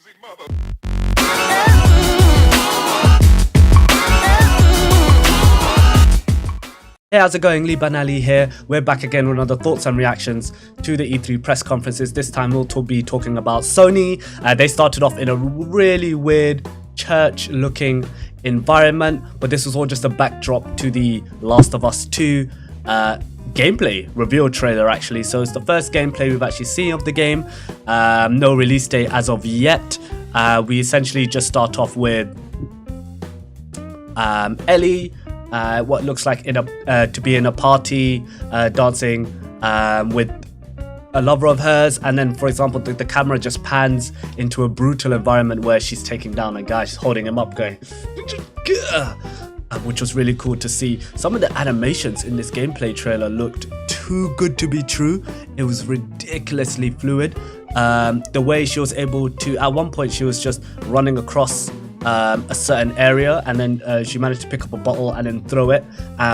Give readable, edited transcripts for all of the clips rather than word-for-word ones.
Hey, how's it going? Liban Ali here. We're back again with another thoughts and reactions to the E3 press conferences. This time we'll be talking about Sony. They started off in a really weird church-looking environment, but this was all just a backdrop to the Last of Us 2 gameplay reveal trailer actually. So it's the first gameplay we've actually seen of the game. No release date as of yet. We essentially just start off with Ellie, what looks like to be in a party, dancing with a lover of hers, and then, for example, the camera just pans into a brutal environment where she's taking down a guy. She's holding him up, going, which was really cool to see. Some of the animations in this gameplay trailer looked too good to be true. It was ridiculously fluid. The way she was able to, at one point, she was just running across a certain area, and then she managed to pick up a bottle and then throw it,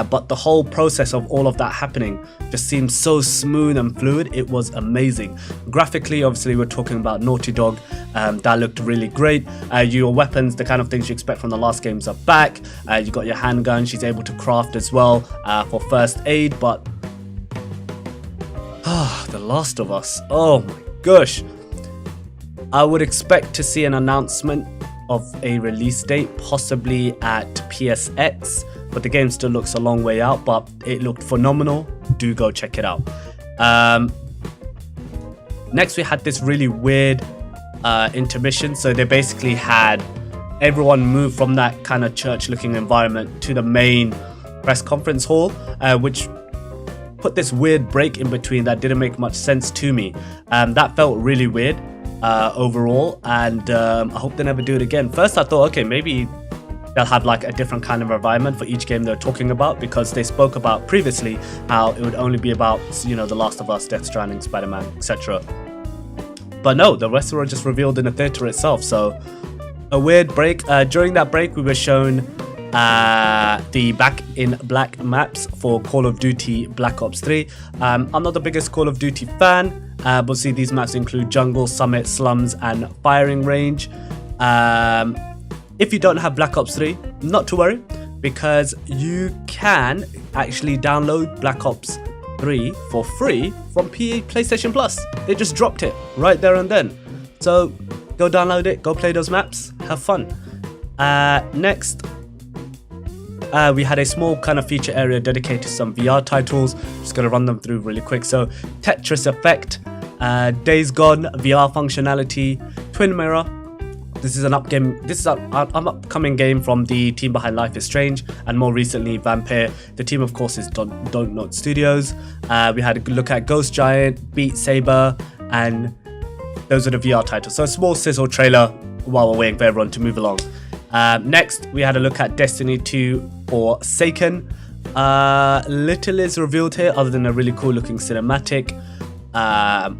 but the whole process of all of that happening just seemed so smooth and fluid. It was amazing. Graphically, obviously, we're talking about Naughty Dog. That looked really great. Your weapons, the kind of things you expect from the last games, are back. You got your handgun. She's able to craft as well for first aid. But The Last of Us, oh my gosh, I would expect to see an announcement of a release date, possibly at PSX, but the game still looks a long way out, but it looked phenomenal. Do go check it out. Next we had this really weird intermission. So they basically had everyone move from that kind of church looking environment to the main press conference hall, which put this weird break in between that didn't make much sense to me. That felt really weird overall, and I hope they never do it again. First I thought, okay, maybe they'll have like a different kind of environment for each game they're talking about, because they spoke about previously how it would only be about, you know, The Last of Us, Death Stranding, Spider-Man, etc. But no, the rest were just revealed in the theater itself. So a weird break. During that break we were shown the Back in Black maps for Call of Duty Black Ops 3. I'm not the biggest Call of Duty fan, but see, these maps include jungle, summit, slums and firing range. If you don't have Black Ops 3, not to worry, because you can actually download Black Ops 3 for free from PlayStation Plus. They just dropped it right there and then. So go download it, go play those maps, have fun. Next, we had a small kind of feature area dedicated to some VR titles. Just gonna run them through really quick. So Tetris Effect, Days Gone VR functionality, Twin Mirror. This is an upcoming game from the team behind Life is Strange, and more recently Vampire. The team, of course, is Don't Nod Studios. We had a good look at Ghost Giant, Beat Saber, and those are the VR titles. So a small sizzle trailer while we're waiting for everyone to move along. Next, we had a look at Destiny 2 Forsaken. Little is revealed here other than a really cool looking cinematic.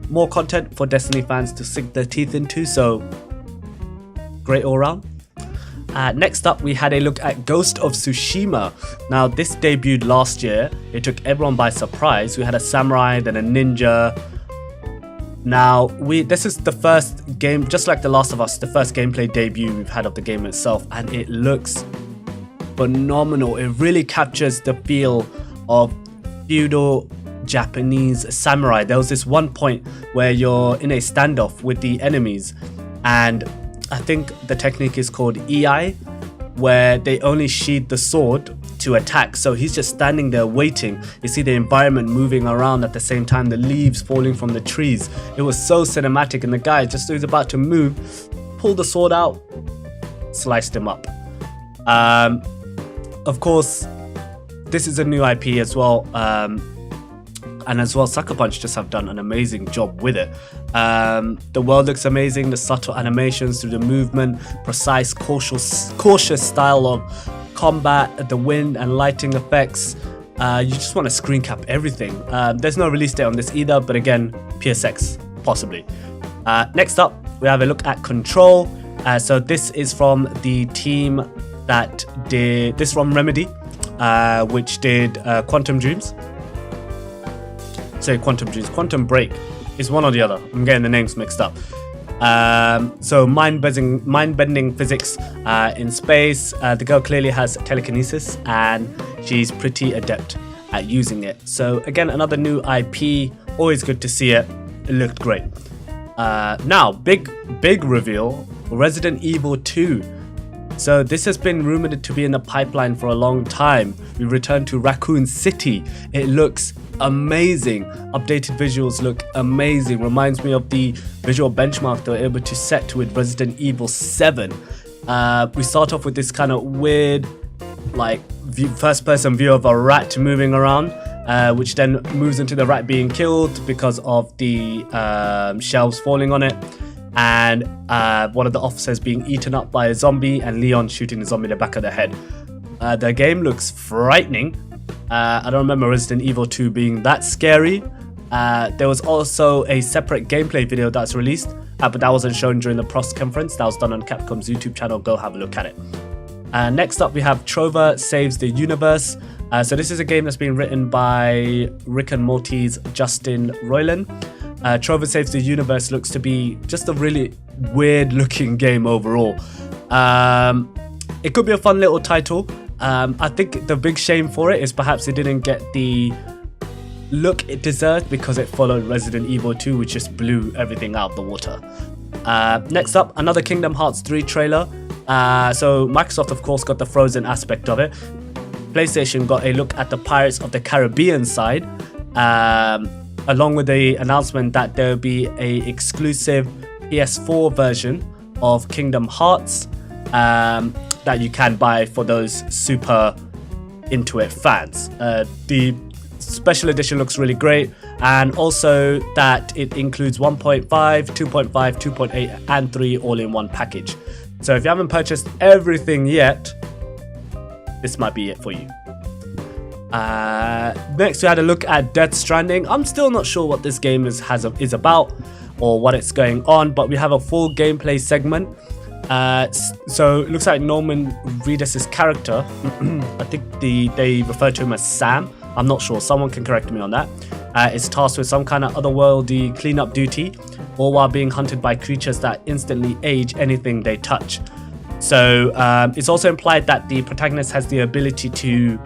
More content for Destiny fans to sink their teeth into, so great all around. Next up, we had a look at Ghost of Tsushima. Now, this debuted last year. It took everyone by surprise. We had a samurai, then a ninja. Now, this is the first game, just like The Last of Us, the first gameplay debut we've had of the game itself, and it looks phenomenal. It really captures the feel of feudal Japanese samurai. There was this one point where you're in a standoff with the enemies, and I think the technique is called EI, where they only sheathe the sword to attack. So he's just standing there waiting. You see the environment moving around at the same time, the leaves falling from the trees. It was so cinematic, and the guy just was about to move, pulled the sword out, sliced him up. Of course, this is a new IP as well. And as well, Sucker Punch just have done an amazing job with it. The world looks amazing, the subtle animations through the movement, precise, cautious style of combat, the wind and lighting effects. You just want to screen cap everything. There's no release date on this either, but again, PSX, possibly. Next up, we have a look at Control. So this is from the team that did, this from Remedy, which did Quantum Dreams. Quantum Break is one or the other. I'm getting the names mixed up. So mind-bending physics in space. The girl clearly has telekinesis and she's pretty adept at using it. So again, another new IP, always good to see it. It looked great. Now, big reveal, Resident Evil 2. So this has been rumored to be in the pipeline for a long time. We return to Raccoon City. It looks amazing. Updated visuals look amazing. Reminds me of the visual benchmark they were able to set with Resident Evil 7. We start off with this kind of weird, like, first-person view of a rat moving around, which then moves into the rat being killed because of the shelves falling on it. And one of the officers being eaten up by a zombie, and Leon shooting the zombie in the back of the head. The game looks frightening. I don't remember Resident Evil 2 being that scary. There was also a separate gameplay video that's released, but that wasn't shown during the press conference. That was done on Capcom's YouTube channel. Go have a look at it. Next up, we have Trova Saves the Universe. So this is a game that's been written by Rick and Morty's Justin Roiland. Trova Saves the Universe looks to be just a really weird looking game overall. It could be a fun little title. I think the big shame for it is perhaps it didn't get the look it deserved because it followed Resident Evil 2, which just blew everything out of the water. Next up, another Kingdom Hearts 3 trailer. So Microsoft, of course, got the Frozen aspect of it. PlayStation got a look at the Pirates of the Caribbean side, along with the announcement that there will be a exclusive PS4 version of Kingdom Hearts that you can buy for those super into it fans. The special edition looks really great, and also that it includes 1.5, 2.5, 2.8 and 3 all in one package. So if you haven't purchased everything yet, this might be it for you. Next, we had a look at Death Stranding. I'm still not sure what this game is about or what it's going on, but we have a full gameplay segment. So it looks like Norman Reedus' character, I think they refer to him as Sam. I'm not sure. Someone can correct me on that. Is tasked with some kind of otherworldly cleanup duty, all while being hunted by creatures that instantly age anything they touch. So it's also implied that the protagonist has the ability to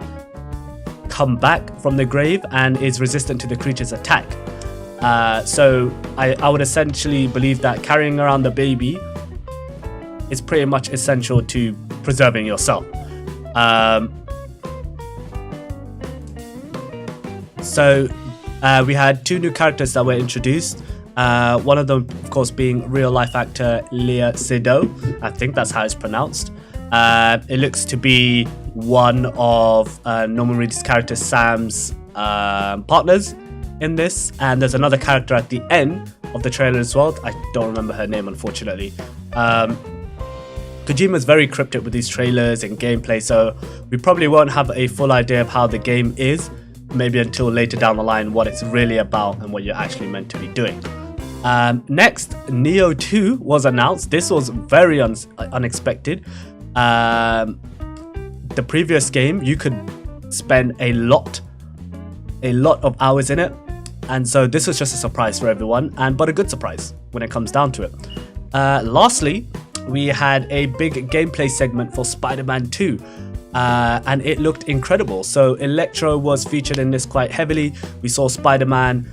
come back from the grave and is resistant to the creature's attack. So I would essentially believe that carrying around the baby is pretty much essential to preserving yourself. So we had 2 new characters that were introduced. One of them, of course, being real-life actor Léa Seydoux. I think that's how it's pronounced. It looks to be one of Norman Reedus' character Sam's partners in this. And there's another character at the end of the trailer as well. I don't remember her name, unfortunately. Kojima's very cryptic with these trailers and gameplay, so we probably won't have a full idea of how the game is, maybe until later down the line, what it's really about and what you're actually meant to be doing. Next, Nioh 2 was announced. This was very unexpected. The previous game, you could spend a lot of hours in it, and so this was just a surprise for everyone, but a good surprise when it comes down to it. Lastly, we had a big gameplay segment for Spider-Man 2. And it looked incredible. So Electro was featured in this quite heavily. We saw Spider-Man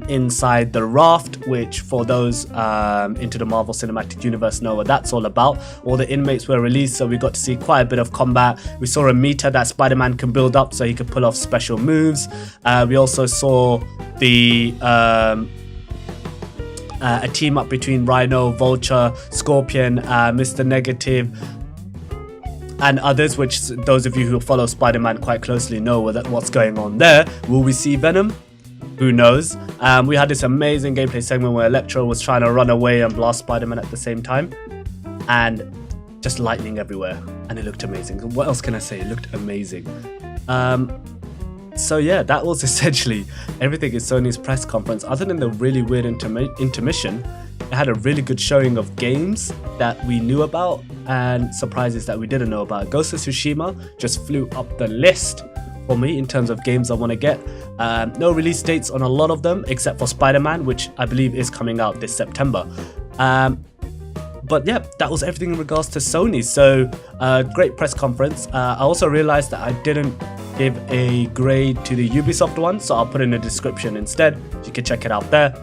inside the raft, which for those into the Marvel Cinematic Universe know what that's all about. All the inmates were released, so we got to see quite a bit of combat. We saw a meter that Spider-Man can build up so he could pull off special moves. We also saw the a team up between Rhino, Vulture, Scorpion, Mr. Negative, and others, which those of you who follow Spider-Man quite closely know what's going on there. Will we see Venom? Who knows? We had this amazing gameplay segment where Electro was trying to run away and blast Spider-Man at the same time, and just lightning everywhere, and it looked amazing. What else can I say? It looked amazing. So yeah, that was essentially everything in Sony's press conference. Other than the really weird intermission, it had a really good showing of games that we knew about and surprises that we didn't know about. Ghost of Tsushima just flew up the list for me in terms of games I want to get. No release dates on a lot of them except for Spider-Man, which I believe is coming out this September. But yeah, that was everything in regards to Sony. So great press conference. I also realized that I didn't give a grade to the Ubisoft one, so I'll put in a description instead. You can check it out there.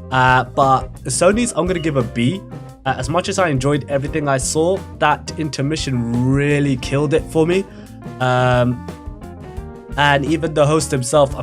But Sony's, I'm gonna give a B. As much as I enjoyed everything I saw, that intermission really killed it for me. And even the host himself,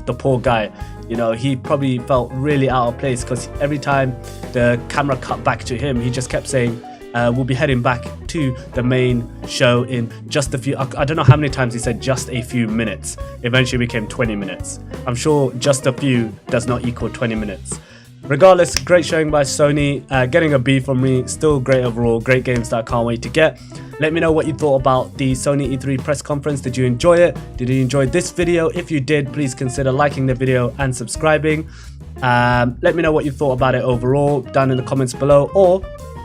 the poor guy, you know, he probably felt really out of place because every time the camera cut back to him, he just kept saying, we'll be heading back to the main show in just a few, I don't know how many times he said just a few minutes. Eventually became 20 minutes. I'm sure just a few does not equal 20 minutes. Regardless, great showing by Sony, getting a B from me, still great overall, great games that I can't wait to get. Let me know what you thought about the Sony E3 press conference. Did you enjoy it? Did you enjoy this video? If you did, please consider liking the video and subscribing. Let me know what you thought about it overall down in the comments below, or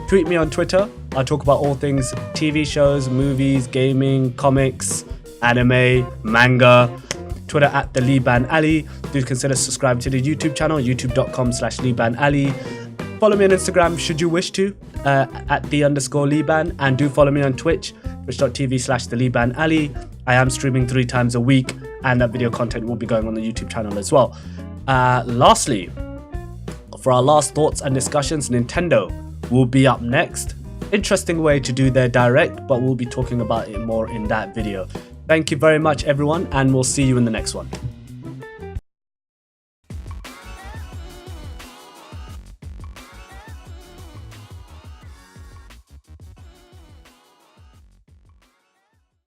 tweet me on Twitter. I talk about all things TV shows, movies, gaming, comics, anime, manga. Twitter at the Liban Ali. Do consider subscribing to the YouTube channel, youtube.com/Liban Ali. Follow me on Instagram should you wish to, at @the_Liban, and do follow me on Twitch, twitch.tv/the Liban Ali. I am streaming 3 times a week, and that video content will be going on the YouTube channel as well. Lastly, for our last thoughts and discussions, Nintendo will be up next. Interesting way to do their direct, but we'll be talking about it more in that video. Thank you very much everyone, and we'll see you in the next one.